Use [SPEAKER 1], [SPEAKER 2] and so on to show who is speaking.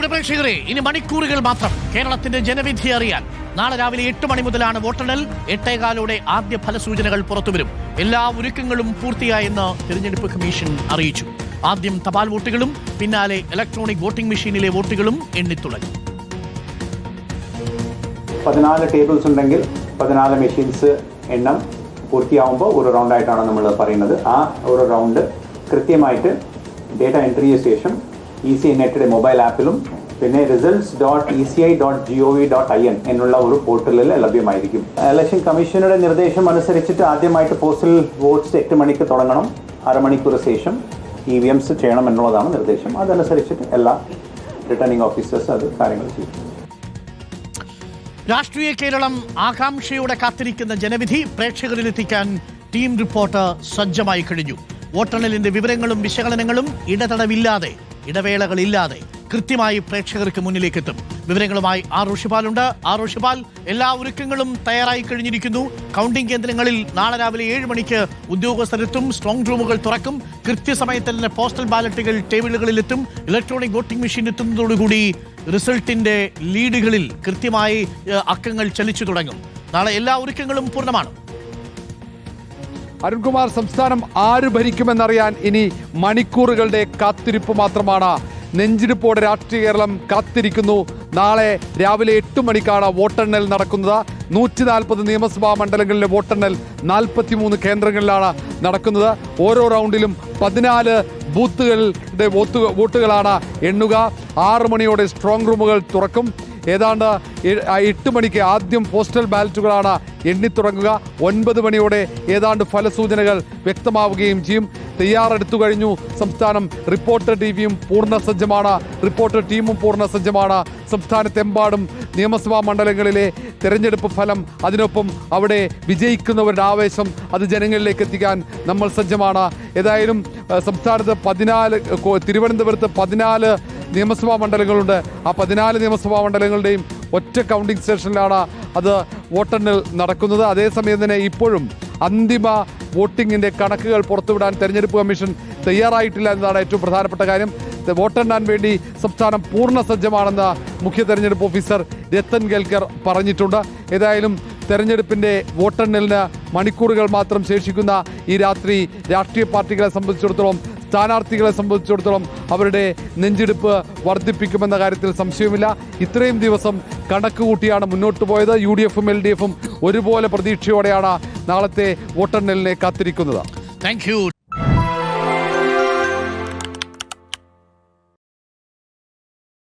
[SPEAKER 1] പ്രിയപ്പെട്ട പ്രേക്ഷകരെ, ഇനി മണിക്കൂറുകൾ മാത്രം കേരളത്തിന്റെ ജനവിധി അറിയാൻ. നാളെ രാവിലെ 8 മണി മുതലാണ് വോട്ടെണ്ണൽ. 8:15 ആദ്യ ഫലസൂചനകൾ പുറത്തുവരും. എല്ലാ ഒരുക്കങ്ങളും പൂർത്തിയായെന്ന് തിരഞ്ഞെടുപ്പ് കമ്മീഷൻ അറിയിച്ചു. ആദ്യം തപാൽ വോട്ടുകളും പിന്നാലെ ഇലക്ട്രോണിക് വോട്ടിംഗ് മെഷീനിലെ വോട്ടുകളും എണ്ണിത്തുടങ്ങി.
[SPEAKER 2] 14 ടേബിൾസ് ഉണ്ടെങ്കിൽ 14 മെഷീൻസ് എണ്ണം പൂർത്തിയാവുമ്പോൾ ഒരു റൗണ്ടായിട്ടാണ് നമ്മൾ പറയുന്നത്. ആ ഒരു റൗണ്ട് കൃത്യമായിട്ട് ഡേറ്റ എൻട്രിക്ക് ശേഷം ECNetയുടെ മൊബൈൽ ആപ്പിലും പിന്നെ results.eci.gov.in എന്നുള്ള ഒരു പോർട്ടലിൽ ലഭ്യമായിരിക്കും. ഇലക്ഷൻ കമ്മീഷനുടെ നിർദ്ദേശം അനുസരിച്ചിട്ട് ആദ്യമായിട്ട് പോസ്റ്റൽ വോട്ട്സ് 8 മണിക്ക് തുടങ്ങണം. അരമണിക്കൂർ ശേഷം EVMs ചെയ്യണം എന്നുള്ളതാണ് നിർദ്ദേശം. അതനുസരിച്ചിട്ട് എല്ലാ റിട്ടേണിംഗ് ഓഫീസേഴ്സ് അത് കാര്യങ്ങൾ ചെയ്യും.
[SPEAKER 1] രാഷ്ട്രീയ കേരളം ആകാംക്ഷയോടെ കാത്തിരിക്കുന്ന ജനവിധി പ്രേക്ഷകരിലെത്തിക്കാൻ ടീം റിപ്പോർട്ടർ സജ്ജമായി കഴിഞ്ഞു. വോട്ടെണ്ണലിന്റെ വിവരങ്ങളും വിശകലനങ്ങളും ഇടതടവില്ലാതെ ഇടവേളകളില്ലാതെ കൃത്യമായി പ്രേക്ഷകർക്ക് മുന്നിലേക്ക് എത്തും. വിവരങ്ങളുമായി ഋഷിപാലുണ്ട്. ഋഷിപാൽ, എല്ലാ ഒരുക്കങ്ങളും തയ്യാറായി കഴിഞ്ഞിരിക്കുന്നു. കൗണ്ടിംഗ് കേന്ദ്രങ്ങളിൽ നാളെ രാവിലെ 7 മണിക്ക് ഉദ്യോഗസ്ഥരെത്തും. സ്ട്രോങ് റൂമുകൾ തുറക്കും. കൃത്യസമയത്ത് തന്നെ പോസ്റ്റൽ ബാലറ്റുകൾ ടേബിളുകളിലെത്തും. ഇലക്ട്രോണിക് വോട്ടിംഗ് മെഷീൻ എത്തുന്നതോടുകൂടി റിസൾട്ടിന്റെ ലീഡുകളിൽ കൃത്യമായി അക്കങ്ങൾ ചലിച്ചു തുടങ്ങും. നാളെ എല്ലാ ഒരുക്കങ്ങളും പൂർണ്ണമാണ്.
[SPEAKER 3] അരുൺകുമാർ, സംസ്ഥാനം ആര് ഭരിക്കുമെന്നറിയാൻ ഇനി മണിക്കൂറുകളുടെ കാത്തിരിപ്പ് മാത്രമാണ്. നെഞ്ചിടിപ്പോടെ രാഷ്ട്രീയ കേരളം കാത്തിരിക്കുന്നു. നാളെ രാവിലെ 8 മണിക്കാണ് വോട്ടെണ്ണൽ നടക്കുന്നത്. 140 നിയമസഭാ മണ്ഡലങ്ങളിലെ വോട്ടെണ്ണൽ 43 കേന്ദ്രങ്ങളിലാണ് നടക്കുന്നത്. ഓരോ റൗണ്ടിലും 14 ബൂത്തുകളുടെ വോട്ടുകളാണ് എണ്ണുക. 6 മണിയോടെ സ്ട്രോങ് റൂമുകൾ തുറക്കും. ഏതാണ്ട് 8 മണിക്ക് ആദ്യം പോസ്റ്റൽ ബാലറ്റുകളാണ് എണ്ണിത്തുടങ്ങുക. 9 മണിയോടെ ഏതാണ്ട് ഫലസൂചനകൾ വ്യക്തമാവുകയും ചെയ്യും. തയ്യാറെടുത്തു കഴിഞ്ഞു സംസ്ഥാനം. റിപ്പോർട്ടർ ടിവിയും പൂർണ്ണ സജ്ജമാണ്. റിപ്പോർട്ടർ ടീമും പൂർണ്ണ സജ്ജമാണ്. സംസ്ഥാനത്തെമ്പാടും നിയമസഭാ മണ്ഡലങ്ങളിലെ തെരഞ്ഞെടുപ്പ് ഫലം, അതിനൊപ്പം അവിടെ വിജയിക്കുന്നവരുടെ ആവേശം, അത് ജനങ്ങളിലേക്ക് എത്തിക്കാൻ നമ്മൾ സജ്ജമാണ്. ഏതായാലും സംസ്ഥാനത്ത് 14, തിരുവനന്തപുരത്ത് 14 നിയമസഭാ മണ്ഡലങ്ങളുണ്ട്. ആ 14 നിയമസഭാ മണ്ഡലങ്ങളുടെയും ഒറ്റ കൗണ്ടിംഗ് സ്റ്റേഷനിലാണ് അത് വോട്ടെണ്ണൽ നടക്കുന്നത്. അതേസമയം തന്നെ ഇപ്പോഴും അന്തിമ വോട്ടിങ്ങിൻ്റെ കണക്കുകൾ പുറത്തുവിടാൻ തെരഞ്ഞെടുപ്പ് കമ്മീഷൻ തയ്യാറായിട്ടില്ല എന്നതാണ് ഏറ്റവും പ്രധാനപ്പെട്ട കാര്യം. വോട്ടെണ്ണാൻ വേണ്ടി സംസ്ഥാനം പൂർണ്ണ സജ്ജമാണെന്ന് മുഖ്യ തെരഞ്ഞെടുപ്പ് ഓഫീസർ രത്തൻ കേൽക്കർ പറഞ്ഞിട്ടുണ്ട്. ഏതായാലും തെരഞ്ഞെടുപ്പിൻ്റെ വോട്ടെണ്ണലിന് മണിക്കൂറുകൾ മാത്രം ശേഷിക്കുന്ന ഈ രാത്രി രാഷ്ട്രീയ പാർട്ടികളെ സംബന്ധിച്ചിടത്തോളം, സ്ഥാനാർത്ഥികളെ സംബന്ധിച്ചിടത്തോളം അവരുടെ നെഞ്ചെടുപ്പ് വർദ്ധിപ്പിക്കുമെന്ന കാര്യത്തിൽ സംശയമില്ല. ഇത്രയും ദിവസം കണക്ക് കൂട്ടിയാണ് മുന്നോട്ട് പോയത്. UDFും LDFും ഒരുപോലെ പ്രതീക്ഷയോടെയാണ് നാളത്തെ വോട്ടെണ്ണലിനെ കാത്തിരിക്കുന്നത്.
[SPEAKER 1] Thank you.